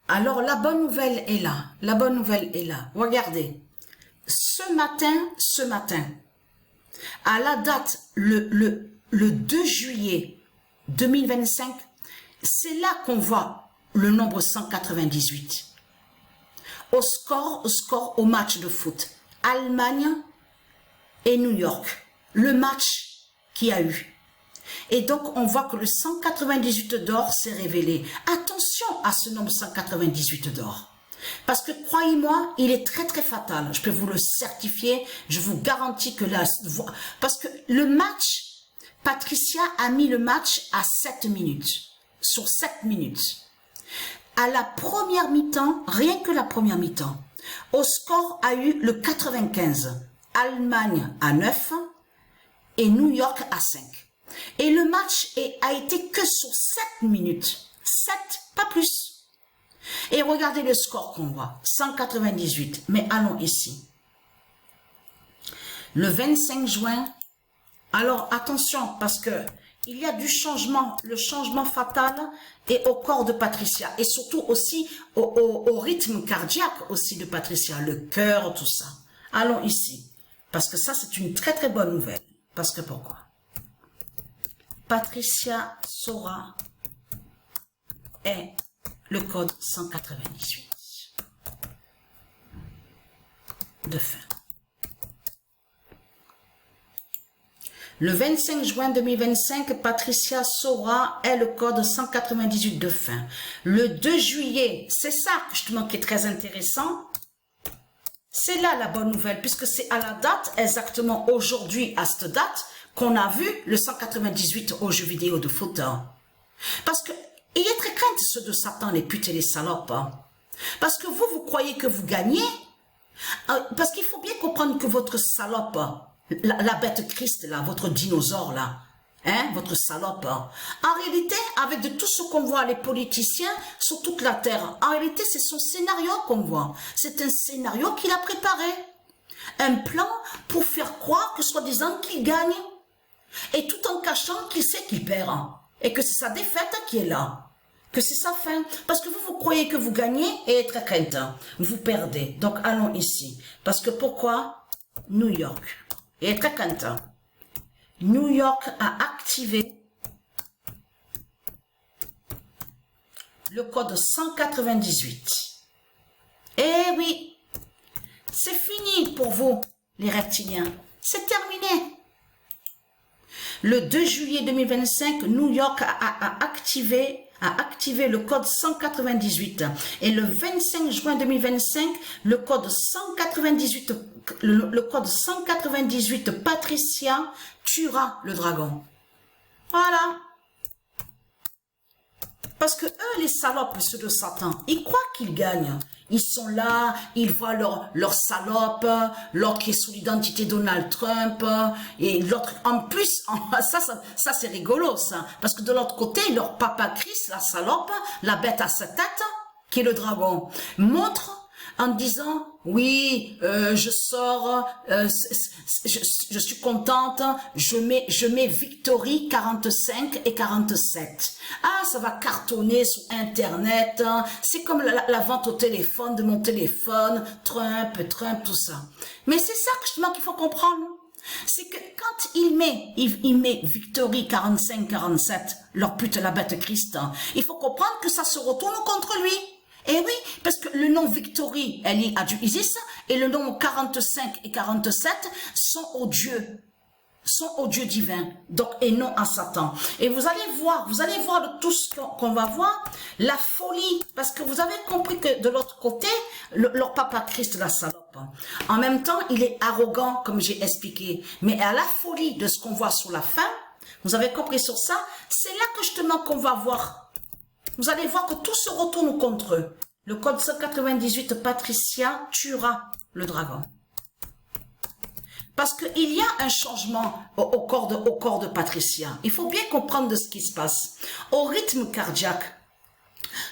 Alors, la bonne nouvelle est là. La bonne nouvelle est là. Regardez. Ce matin, à la date, le 2 juillet 2025, c'est là qu'on voit le nombre 198. Au score, au match de foot. Allemagne et New York. Le match qu'il y a eu. Et donc, on voit que le 198 d'or s'est révélé. Attention à ce nombre 198 d'or. Parce que, croyez-moi, il est très très fatal. Je peux vous le certifier. Je vous garantis que là... Parce que le match, Patricia a mis le match à 7 minutes. Sur 7 minutes. À la première mi-temps, rien que la première mi-temps, au score a eu le 95. Allemagne à 9 et New York à 5. Et le match a été que sur 7 minutes. 7, pas plus. Et regardez le score qu'on voit. 198. Mais allons ici. Le 25 juin. Alors attention parce que il y a du changement. Le changement fatal est au corps de Patricia. Et surtout aussi au rythme cardiaque aussi de Patricia. Le cœur, tout ça. Allons ici. Parce que ça c'est une très très bonne nouvelle. Parce que pourquoi? Patricia Sora est le code 198 de fin. Le 25 juin 2025, Patricia Sora est le code 198 de fin. Le 2 juillet, c'est ça justement qui est très intéressant. C'est là la bonne nouvelle, puisque c'est à la date, exactement aujourd'hui, à cette date, qu'on a vu le 198 aux jeux vidéo de foot. Parce que il est très crainte ceux de Satan, les putes et les salopes. Parce que vous croyez que vous gagnez. Parce qu'il faut bien comprendre que votre salope, la bête Christ là, votre dinosaure là, hein, votre salope, en réalité, avec de tout ce qu'on voit, les politiciens sur toute la terre, en réalité, c'est son scénario qu'on voit. C'est un scénario qu'il a préparé. Un plan pour faire croire que soi-disant qu'il gagne. Et tout en cachant qu'il sait qu'il perd. Et que c'est sa défaite qui est là. Que c'est sa fin. Parce que vous croyez que vous gagnez et très crainte. Vous perdez. Donc allons ici. Parce que pourquoi? New York. Et très crainte. New York a activé le code 198. Eh oui. C'est fini pour vous, les reptiliens. C'est terminé. Le 2 juillet 2025, New York a activé le code 198. Et le 25 juin 2025, le code 198, Patricia tuera le dragon. Voilà. Parce que eux, les salopes, ceux de Satan, ils croient qu'ils gagnent. Ils sont là, ils voient leur salope, l'autre qui est sous l'identité Donald Trump, et l'autre, en plus, ça c'est rigolo, ça. Parce que de l'autre côté, leur papa Christ, la salope, la bête à 7 têtes, qui est le dragon, montre en disant, oui, je sors, je suis contente, je mets Victory 45 et 47. Ah, ça va cartonner sur Internet, hein. C'est comme la vente au téléphone, de mon téléphone, Trump, tout ça. Mais c'est ça justement qu'il faut comprendre. C'est que quand il met Victory 45, 47, leur pute la bête Christ, hein, il faut comprendre que ça se retourne contre lui. Eh oui, parce que le nom Victory, elle est à du Isis, et le nom 45 et 47 sont aux dieux divins, donc, et non à Satan. Et vous allez voir de tout ce qu'on va voir, la folie, parce que vous avez compris que de l'autre côté, leur papa Christ, la salope, en même temps, il est arrogant, comme j'ai expliqué, mais à la folie de ce qu'on voit sur la fin, vous avez compris sur ça, c'est là que justement qu'on va voir. Vous allez voir que tout se retourne contre eux. Le code 198, Patricia tuera le dragon. Parce qu'il y a un changement au corps de Patricia. Il faut bien comprendre de ce qui se passe. Au rythme cardiaque.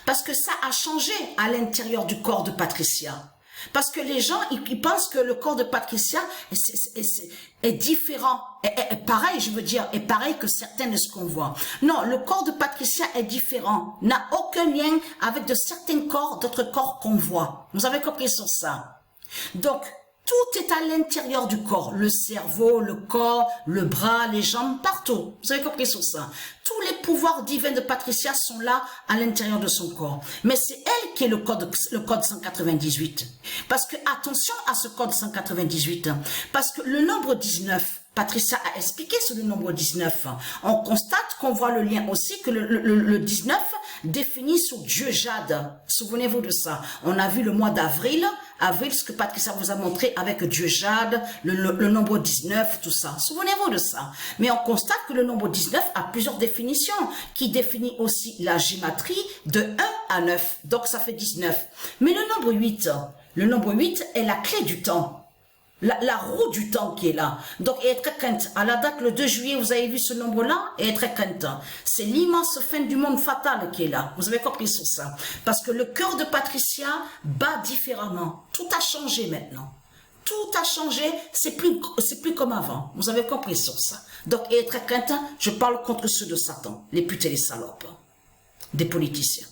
Parce que ça a changé à l'intérieur du corps de Patricia. Parce que les gens, ils pensent que le corps de Patricia est différent, est pareil, je veux dire, est pareil que certains de ce qu'on voit. Non, le corps de Patricia est différent, n'a aucun lien avec de certains corps, d'autres corps qu'on voit. Vous avez compris sur ça? Donc, tout est à l'intérieur du corps, le cerveau, le corps, le bras, les jambes, partout. Vous avez compris sur ça? Tous les pouvoirs divins de Patricia sont là à l'intérieur de son corps. Mais c'est elle qui est le code 198. Parce que, attention à ce code 198, parce que le nombre 19, Patricia a expliqué sur le nombre 19. On constate qu'on voit le lien aussi que le 19 définit sur Dieu Jade. Souvenez-vous de ça. On a vu le mois d'avril, ce que Patricia vous a montré avec Dieu Jade, le nombre 19, tout ça. Souvenez-vous de ça. Mais on constate que le nombre 19 a plusieurs définitions, qui définit aussi la gématrie de 1 à 9. Donc ça fait 19. Mais le nombre 8 est la clé du temps. La roue du temps qui est là. Donc, et très crainte. À la date, le 2 juillet, vous avez vu ce nombre-là, et très crainte. C'est l'immense fin du monde fatal qui est là. Vous avez compris sur ça. Parce que le cœur de Patricia bat différemment. Tout a changé maintenant. Tout a changé. C'est plus comme avant. Vous avez compris sur ça. Donc, et très crainte, je parle contre ceux de Satan. Les putes et les salopes. Des politiciens.